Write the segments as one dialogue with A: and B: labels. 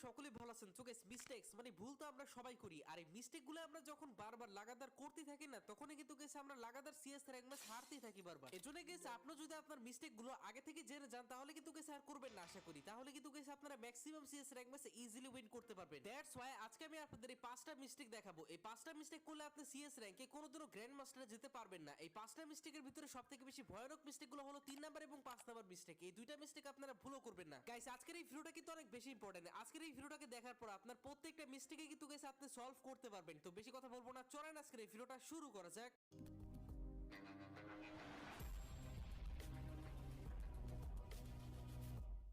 A: সকলেই ভালো আছেন। তো গাইস মিস্টেক্স মানে ভুল তো আমরা সবাই করি, আর এই মিস্টেকগুলো আমরা যখন বারবার লাগাতার করতে থাকি না, তখনই কিন্তু গাইস আমরা লাগাতার সিএস র্যাঙ্ক ম্যাচ হারতেই থাকি বারবার। এজন্য গাইস আপনি যদি আপনার মিস্টেকগুলো আগে থেকে জেনে যান তাহলে কিন্তু গাইস আর করবেন না আশা করি। তাহলে কিন্তু গাইস আপনারা maximum CS rank match easily win করতে পারবেন। দ্যাটস ওয়াই আজকে আমি আপনাদের এই 5টা মিস্টেক দেখাবো। এই 5টা মিস্টেক করলে আপনি সিএস র্যাঙ্কে কোনোদিনও গ্র্যান্ড মাস্টারে যেতে পারবেন না। এই 5টা মিস্টেকের ভিতরে সবথেকে বেশি ভয়ানক মিস্টেকগুলো হলো 3 নাম্বার এবং 5 নাম্বার মিস্টেক। এই দুইটা মিস্টেক আপনারা ভুলও করবেন না। গাইস আজকের এই ভিডিওটা কিন্তু অনেক বেশি ইম্পর্টেন্ট। আজকের এই ভিডিওটাকে দেখার পর আপনার প্রত্যেকটা মিস্টেকে কিন্তু গাইস আপনি সলভ করতে পারবেন। তো বেশি কথা বলবো না, চলেন আজকের এই ভিডিওটা শুরু করা যাক।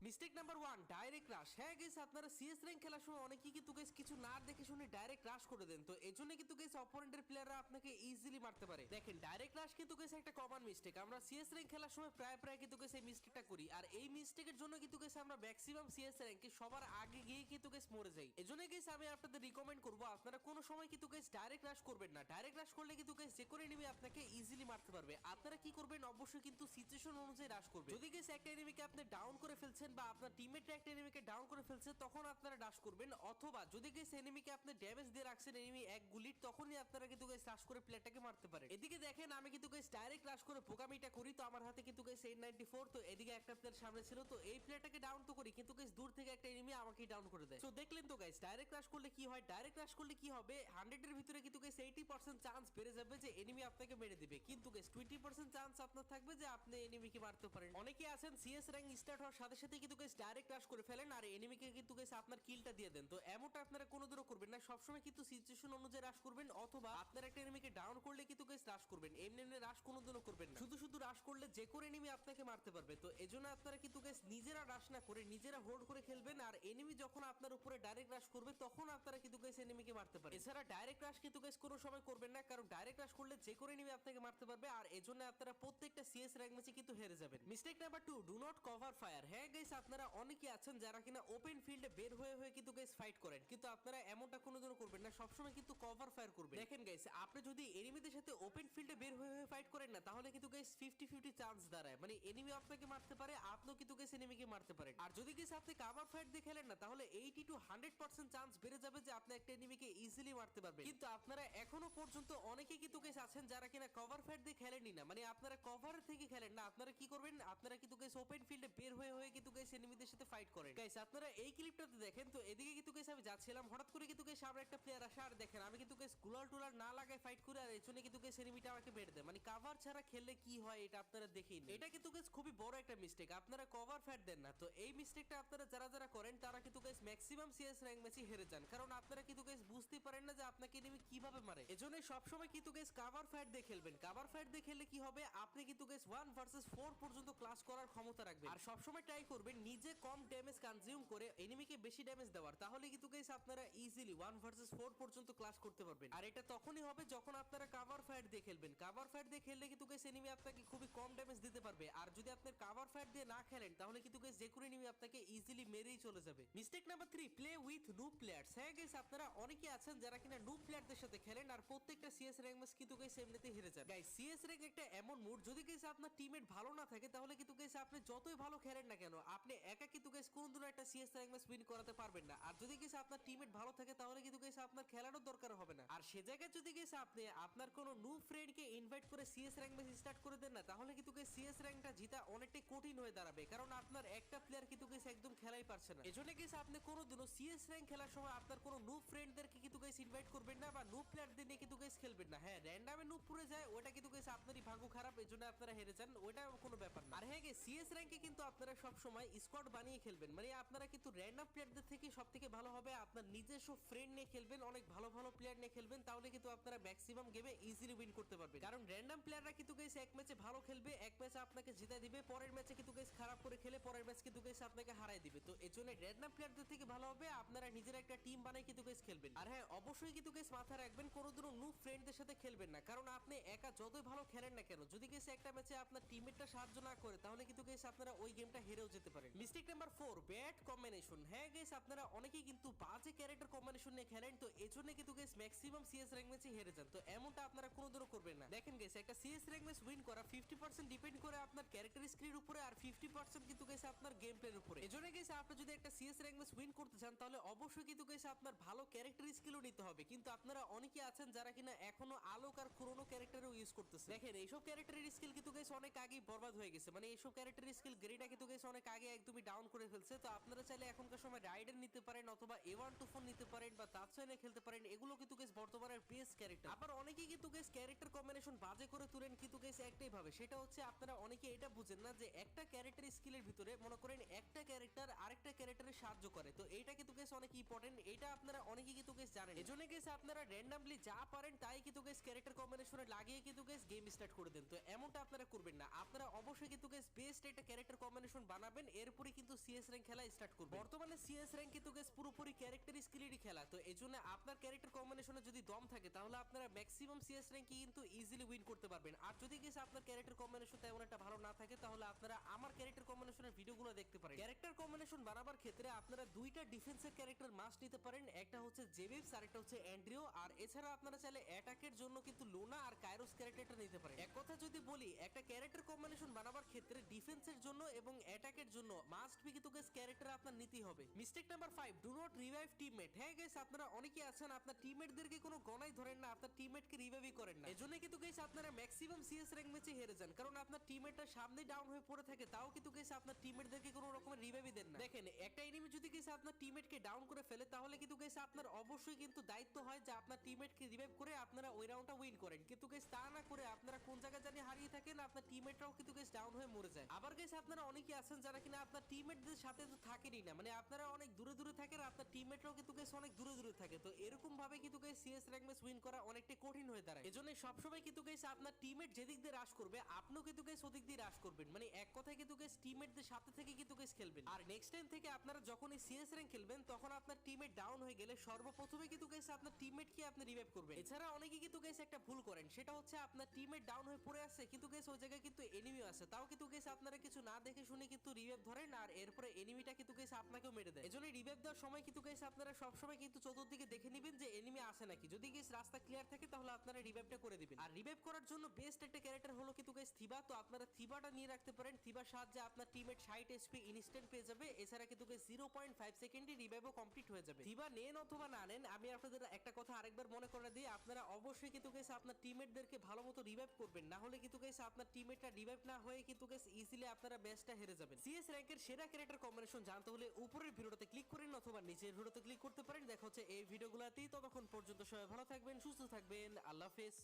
A: মিস্টেক নাম্বার 1, ডাইরেক্ট রাশ। হ্যাঁ গাইস, আপনারা সিএস র্যাঙ্ক খেলার সময় অনেকেই কিন্তু গাইস কিছু না দেখে শুনে ডাইরেক্ট রাশ করে দেন। তো এজন্য কিন্তু গাইস অপোনেন্টের প্লেয়াররা আপনাকে ইজিলি মারতে পারে। দেখেন ডাইরেক্ট রাশ কিন্তু গাইস একটা কমন মিস্টেক। আমরা সিএস র্যাঙ্ক খেলার সময় প্রায় কিন্তু গাইস এই মিস্টেকটা করি, আর এই মিস্টেকের জন্য কিন্তু গাইস আমরা ম্যাক্সিমাম সিএস র্যাঙ্কে সবার আগে গিয়ে কিন্তু গাইস মরে যাই। এজন্য গাইস আমি আপনাদের রিকমেন্ড করব আপনারা কোনো সময় কিন্তু গাইস ডাইরেক্ট রাশ করবেন না। ডাইরেক্ট রাশ করলে কিন্তু গাইস যে করে এনিমি আপনাকে ইজিলি মারতে পারবে। আপনারা কি করবেন, অবশ্যই কিন্তু সিচুয়েশন অনুযায়ী রাশ করবেন। যদি গাইস একটা এনিমিকে আপনি ডাউন করে ফেলছেন বা আপনার টিমমেট একটা এনিমিকে ডাউন করে ফেলছে, তখন আপনারা ডাশ করবেন। অথবা যদি গাইস এনিমিকে আপনি ড্যামেজ দিয়ে রাখছেন এনিমি এক গুলির, তখনই আপনারা কিন্তু গাইস রাশ করে প্লেয়ারটাকে মারতে পারেন। এদিকে দেখেন আমি কিন্তু গাইস ডাইরেক্ট রাশ করে বোকামিটা করি। তো আমার হাতে কিন্তু গাইস 894। তো এদিকে একটা প্লেয়ার সামনে ছিল, তো এই প্লেয়ারটাকে ডাউন তো করি, কিন্তু গাইস দূর থেকে একটা এনিমি আমাকে ডাউন করে দেয়। তো দেখলেন তো গাইস ডাইরেক্ট রাশ করলে কি হয়। ডাইরেক্ট রাশ করলে কি হবে, 100 এর ভিতরে কিন্তু গাইস 80% চান্স বেড়ে যাবে যে এনিমি আপনাকে মেরে দিবে, কিন্তু গাইস 20% চান্স আপনার থাকবে যে আপনি এনিমিকে মারতে পারেন। অনেকে আছেন সিএস র্যাঙ্ক স্টার্ট হওয়ার সাথে সাথে কিন্তু গাইস ডাইরেক্ট রাশ করে ফেলেন আর এনিমিকে কিন্তু গাইস আপনার কিলটা দিয়ে দেন। তো এমনটা আপনারা কোনোদিনও করবেন না। সবসময় কিন্তু সিচুয়েশন অনুযায়ী রাশ করবেন, অথবা আপনার একটা এনিমিকে ডাউন করলে কিন্তু গাইস রাশ করবেন। এমনি রাশ কোনোদিনও করবেন না। শুধু রাশ করলে যে করে এনিমি আপনাকে মারতে পারবে। তো এজন্য আপনারা কিন্তু গাইস নিজেরা রাশ না করে নিজেরা হোল্ড করে খেলবেন, আর এনিমি যখন আপনার উপরে ডাইরেক্ট রাশ করবে তখন আপনারা কিন্তু গাইস এনিমিকে মারতে পারেন। এছাড়া ডাইরেক্ট রাশ কিন্তু গাইস কোনো সময় করবেন না, কারণ ডাইরেক্ট রাশ করলে যে করে এনিমি আপনাকে মারতে পারবে, আর এজন্য আপনারা প্রত্যেকটা সিএস র্যাঙ্ক ম্যাচে কিন্তু হেরে যাবেন। Mistake number 2, do not cover fire. হ্যাঁ গাইস, আপনারা অনেকে আছেন যারা কিনা ওপেন ফিল্ডে বের হয়ে কিন্তু গাইস ফাইট করেন, কিন্তু আপনারা এমনটা কোনোদিনও করবেন না। সবসময় কিন্তু কভার ফায়ার করবেন। দেখেন গাইস, আপনি যদি এনিমিদের সাথে ওপেন ফিল্ডে বের হয়ে ফাইট করেন না, তাহলে কিন্তু গাইস 50-50 চান্স দাঁড়ায়। মানে এনিমি আপনাকে মারতে পারে, আপনিও কিন্তু গাইস এনিমিকে মারতে পারেন। আর যদি গাইস আপনি কভার ফায়ার দিয়ে খেলেন না, তাহলে 80-100% চান্স বেড়ে যাবে যে আপনি একটা এনিমিকে ইজিলি মারতে পারবেন। কিন্তু আপনারা এখনো পর্যন্ত অনেকে কিন্তু গাইস আছেন যারা কিনা কভার ফায়ার দিয়ে খেলেনই না। মানে আপনারা কভার থেকে খেলেন না। আপনারা কি করবেন, আপনারা কিন্তু গাইস ওপেন ফিল্ডে বের হয়ে কিন্তু গাইস এনিমিদের সাথে ফাইট করেন। গাইস আপনারা এই ক্লিপটাতে দেখেন, তো এদিকে কিন্তু গাইস আমি যাচ্ছিলাম, হঠাৎ করে কিন্তু গাইস সামনে একটা প্লেয়ার আসে, আর দেখেন আমি কিন্তু গাইস গুলাল টুলার না লাগায় ফাইট করে, আর এজন্য কিন্তু গাইস এনিমিটা আমাকে মেরে দেয়। মানে কভার ছাড়া খেললে কি হয় এটা আপনারা দেখেই না। এটা কিন্তু গাইস খুবই বড় একটা মিস্টেক, আপনারা কভার ফাইট দেন না। তো এই মিস্টেকটা আপনারা যারা করেন তারা কিন্তু গাইস ম্যাক্সিমাম সিএস র্যাঙ্ক ম্যাচে হেরে যান, কারণ আপনারা কিন্তু গাইস বুঝতে পারেন না যে আপনাকে এনিমি কিভাবে মারে। এজন্য সবসময় কিন্তু গাইস কভার ফাইট দিয়ে খেলবেন। কভার ফাইট দিয়ে খেললে কি হবে, আপনি কিন্তু গাইস 1 ভার্সেস 4 পর্যন্ত ক্লাস করার ক্ষমতা রাখবেন। আর সবসময় ট্রাই করবেন নিজে কম ড্যামেজ কনজিউম করে এনিমিকে বেশি ড্যামেজ দেওয়ার, তাহলে কিন্তু গাইস আপনারা ইজিলি 1 ভার্সেস 4 পর্যন্ত ক্লাস করতে পারবেন। আর এটা তখনই হবে যখন আপনারা কভার ফাইট দিয়ে খেলবেন। কভার ফাইট দিয়ে খেললে কিন্তু গাইস এনিমি আপনাকে খুবই কম ড্যামেজ দিতে পারবে, আর যদি আপনি কভার ফাইট দিয়ে না খেলেন তাহলে কিন্তু গাইস যে কোনো এনিমি আপনাকে ইজিলি মেরেই চলে যাবে। Mistake number 3, play with noob players. হ্যাঁ গাইস, আপনারা অনেকে আছেন যারা কিনা নুব প্লেয়ারদের সাথে খেলেন, আর প্রত্যেকটা সিএস র্যাঙ্ক ম্যাচ কিন্তু গাইস এমনিতেই হেরে যান। গাইস সিএস র্যাঙ্ক একটা এমন মুড, যদি গাইস আপনার টিমমেট ভালো না থাকে তাহলে কিন্তু গাইস আপনি যতই ভালো খেলেন না কেন, আপনি একা কিন্তু গাইস কোনোদিনও একটা সিএস র্যাঙ্ক ম্যাচ উইন করাতে পারবেন না। আর যদি গাইস আপনার টিমমেট ভালো থাকে তাহলে কিন্তু গাইস আপনার খেলারও দরকার হবে না। আর সে জায়গায় যদি গাইস আপনি আপনার কোনো নুব ফ্রেন্ডকে ইনভাইট করে সিএস র্যাঙ্ক ম্যাচ স্টার্ট করে দেন না, তাহলে কিন্তু গাইস সিএস র্যাঙ্কটা জিতা অনেকটাই কঠিন হয়ে দাঁড়াবে, কারণ আপনার একটা প্লেয়ার কিন্তু গাইস একদম খেলাই পারছে না। এজন্য গাইস আপনি কোনোদিনও সিএস র্যাঙ্ক খেলার সময় আপনার কোনো নুব ফ্রেন্ডদেরকে কিন্তু গাইস ইনভাইট করবেন না, বা নুব প্লেয়ারদের নিয়ে কিন্তু গাইস খেলবেন না। হ্যাঁ, র্যান্ডমে নুব পুরে যায়, ওটা কিন্তু গাইস আপনারই ভাগ্য খারাপ, এজন্য আপনারা হেরে যান, ওটা কোনো ব্যাপার না। আর হ্যাঁ গাইস, সিএস র্যাঙ্কে কিন্তু আপনারা সব সময় স্কোয়াড বানিয়ে খেলবেন। মানে আপনারা কিন্তু র্যান্ডম প্লেয়ারদের থেকে সবথেকে ভালো হবে আপনার নিজস্ব ফ্রেন্ড নিয়ে খেলবেন, অনেক ভালো প্লেয়ার নিয়ে খেলবেন, তাহলে কিন্তু আপনারা ম্যাক্সিমাম গেমে ইজিলি উইন করতে পারবেন। কারণ র্যান্ডম প্লেয়াররা কিন্তু গাইস এক ম্যাচে ভালো খেলবে, এক ম্যাচে আপনাকে জিতাই দিবে, পরের ম্যাচে কিন্তু গাইস খারাপ করে খেলে পরের ম্যাচ কিন্তু গাইস আপনাকে হারাই দিবে। তো এজন্য র্যান্ডম প্লেয়ারদের থেকে ভালো হবে আপনারা নিজের একটা টিম বানাই কিন্তু গাইস খেলবেন। আর হ্যাঁ, অবশ্যই কিন্তু গাইস মাথায় রাখবেন কোনোদিনও নুব ফ্রেন্ডদের সাথে খেলবেন না, কারণ আপনি একা যতই ভালো খেলেন না কেন, যদি গাইস একটা ম্যাচে আপনার টিমমেটটা সাহায্য না করে তাহলে কিন্তু গাইস আপনারা ওই গেমটা হেরেও যেতে পারেন। Mistake number 4, bad combination. হ্যাঁ গাইস, আপনারা অনেকেই কিন্তু বাজে ক্যারেক্টার কম্বিনেশন নিয়ে খেলেন, তো এই জন্য কিন্তু গাইস ম্যাক্সিমাম সিএস র্যাঙ্ক ম্যাচে হেরে যান। তো এমনটা আপনারা কোনোদিনও করবেন না। দেখেন গাইস, একটা সিএস র্যাঙ্ক ম্যাচ উইন করা 50% ডিপেন্ড করে আপনার ক্যারেক্টার স্কিলের উপরে, আর 50% কিন্তু গাইস আপনার গেম প্লের উপরে। এজন্য গাইস আপনি যদি একটা সিএস র্যাঙ্ক ম্যাচ উইন করতে চান, তাহলে অবশ্যই কিন্তু গাইস আপনার ভালো ক্যারেক্টার স্কিলও নিতে হবে। কিন্তু আপনারা অনেকে আছেন যারা কিনা এখনো আলোক আর পুরোনো ক্যারেক্টারও ইউজ করতেছে। দেখেন এইসব ক্যারেক্টারের স্কিল কিন্তু গাইস অনেক আগেই বরবাদ হয়ে গেছে, মানে এইসব ক্যারেক্টারের স্কিল গ্রেডটা কিন্তু গাইস অনেক আগে একদমই ডাউন করে ফেলছে। তো আপনারা চাইলে এখনকার সময় রাইডার নিতে পারেন, অথবা A124 নিতে পারেন, বা তাৎসইনে খেলতে পারেন। এগুলো কিন্তু গাইস বর্তমানের বেস্ট ক্যারেক্টার। আবার অনেকেই কিন্তু গাইস ক্যারেক্টার কম্বিনেশন বাজে করে তুলেন, কিন্তু গাইস একটাই ভাবে, সেটা হচ্ছে আপনারা অনেকে এটা বুঝেন না যে একটা ক্যারেক্টার স্কিলের ভিতরে মনে করেন একটা ক্যারেক্টার আরেকটা ক্যারেক্টারে সাহায্য করে। তো এইটা কিন্তু গাইস অনেক ইম্পর্টেন্ট, এটা আপনারা অনেকেই কিন্তু গাইস জানেন। এজন্য গাইস আপনারা র্যান্ডমলি যা পারেন তাই কিন্তু গাইস ক্যারেক্টার কম্বিনেশনে লাগিয়ে কিন্তু গাইস গেম স্টার্ট করে দেন। তো এমনটা আপনারা করবেন না। আপনারা অবশ্যই কিন্তু গাইস বেস্ট একটা ক্যারেক্টার কম্বিনেশন বানাবেন, এরপরে কিন্তু সিএস র্যাঙ্ক খেলা স্টার্ট করবেন। বর্তমানে সিএস র্যাঙ্ক কিন্তু গাইস পুরোপুরি ক্যারেক্টার স্কিলেরই খেলা। তো এজন্য আপনার ক্যারেক্টার কম্বিনেশনে যদি দম থাকে, তাহলে আপনারা ম্যাক্সিমাম সিএস র্যাঙ্ক কিন্তু ইজিলি উইন করতে পারবেন। আর যদি গাইস আপনার ক্যারেক্টার কম্বিনেশন তেমন একটা ভালো না থাকে, তাহলে আপনারা আমার ক্যারেক্টার কম্বিনেশনের ভিডিওগুলো দেখতে পারেন। ক্যারেক্টার কম্বিনেশন বানাবার ক্ষেত্রে আপনারা দুইটা ডিফেন্সের ক্যারেক্টার মাস্ট নিতে পারেন, একটা হচ্ছে জেবিবস আর একটা হচ্ছে অ্যান্ড্রিও। আর এছাড়া আপনারা চাইলে অ্যাটাকের জন্য কিন্তু লোনা আর কাইরোস ক্যারেক্টারটা নিতে পারেন। এক কথা যদি বলি, একটা ক্যারেক্টার কম্বিনেশন বানাবার ক্ষেত্রে ডিফেন্সের জন্য এবং অ্যাটাকের জন্য মাস্ট বি কিন্তু গাইস ক্যারেক্টার আপনার নিতেই হবে। Mistake number 5, do not revive teammate. হ্যাঁ গাইস, আপনারা অনেকেই আছেন আপনার টিমমেটদেরকে কোনো গণাই ধরেন না, আপনার টিমমেটকে রিভাইভই করেন না। এজন্য কিন্তু গাইস আপনারা ম্যাক্সিমাম সিএস র্যাঙ্ক ম্যাচে হেরে যান, কারণ আপনার টিমমেটটা সামনে ডাউন হয়ে পড়ে থাকে, তাও কিন্তু গাইস আপনার টিমমেটদেরকে কোনো রকমের রিভাইভই দেন না। দেখেন একটা এনিমি যদি গাইস আপনার টিমমেটকে ডাউন করে ফেলে, তাহলে কিন্তু গাইস আপনার অবশ্যই কিন্তু দায়িত্ব হয় যে আপনার টিমমেটকে রিভাইভ করে আপনারা ওই রাউন্ডটা উইন করেন। কিন্তু গাইস তা না করে আপনারা কোন জায়গায় জানি হারিয়ে থাকেন, আপনার টিমমেটরাও কিন্তু গাইস ডাউন হয়ে মরে যায়। আবার গাইস আপনারা অনেকেই আছেন যারা কিনা আপনার টিমমেটদের সাথে তো থাকেনই না, মানে আপনারা অনেক দূরে দূরে থাকেন, আপনার টিমমেটরাও কিন্তু গাইস অনেক দূরে দূরে থাকে। তো এরকম ভাবে কিন্তু guys CS rank match win করা অনেকটা কঠিন হয়ে দাঁড়ায়। এজন্য সবসময় কিন্তু গাইস আপনার টিমমেট যেদিক দিয়ে রাশ করবে, আপনিও কিন্তু গাইস ওদিক দিয়ে রাশ করবেন। মানে এক কথায় কিন্তু গাইস টিমমেটদের সাথে থেকে কিন্তু গাইস খেলবেন। আর নেক্সট টাইম থেকে আপনারা যখন এই সিএস র্যাঙ্ক খেলবেন, তখন আপনার টিমমেট ডাউন হয়ে গেলে সর্বপ্রথমে কিন্তু গাইস আপনার টিমমেটকে আপনি রিভাইভ করবেন। এছাড়া অনেকে কিন্তু গাইস একটা ভুল করেন, সেটা হচ্ছে আপনার টিমমেট ডাউন হয়ে পড়ে আছে, কিন্তু গাইস ওই জায়গায় কিন্তু এনিমি আছে, তাও কিন্তু গাইস আপনারা কিছু না দেখে শুনে কিন্তু রিভাইভ ধরেন, আর এরপরে এনিমিটা কিন্তু গাইস আপনাকেও মেরে দেয়। এজন্য রিভাইভ দেওয়ার সময় কিন্তু গাইস আপনারা সবসময় কিন্তু চতুর্দিকে দেখে নেবেন যে এনিমি আসে নাকি। যদি গাইস রাস্তা ক্লিয়ার থাকে, তাহলে আপনারা রিভাইভটা করে দিবেন। আর রিভাইভ করার জন্য বেস্ট একটা ক্যারেক্টার হলো কিন্তু গাইস থিবা। তো আপনারা থিবাটা নিয়ে রাখতে পারেন, থিবার সাহায্যে আপনার টিমমেট 60 এসপি ইনস্ট্যান্ট পেয়ে যাবে। এছাড়া কিন্তু গাইস 0.5 সেকেন্ডে রিভাইভও কমপ্লিট হয়ে যাবে। থিবা নেন অথবা না নেন, আমি আপনাদের একটা কথা আরেকবার মনে করে দিই, আপনারা অবশ্যই কিন্তু গাইস আপনার টিমমেটদেরকে ভালো মতো রিভাইভ করবেন, না হলে কিন্তু গাইস আপনার টিমমেটরা রিভাইভ না হয়ে কিন্তু গাইস ইজিলি আপনারা ম্যাচটা হেরে যাবেন। সিএস র্যাঙ্কের সেরা ক্যারেক্টার কম্বিনেশন জানতে হলে উপরের ভিডিওতে ক্লিক করেন, অথবা নিচের ভিডিওতে ক্লিক করতে পারেন। দেখা হচ্ছে এই ভিডিওগুলোতেই। ততক্ষণ পর্যন্ত সবাই ভালো থাকবেন, সুস্থ থাকবেন, আল্লাহ হাফেজ।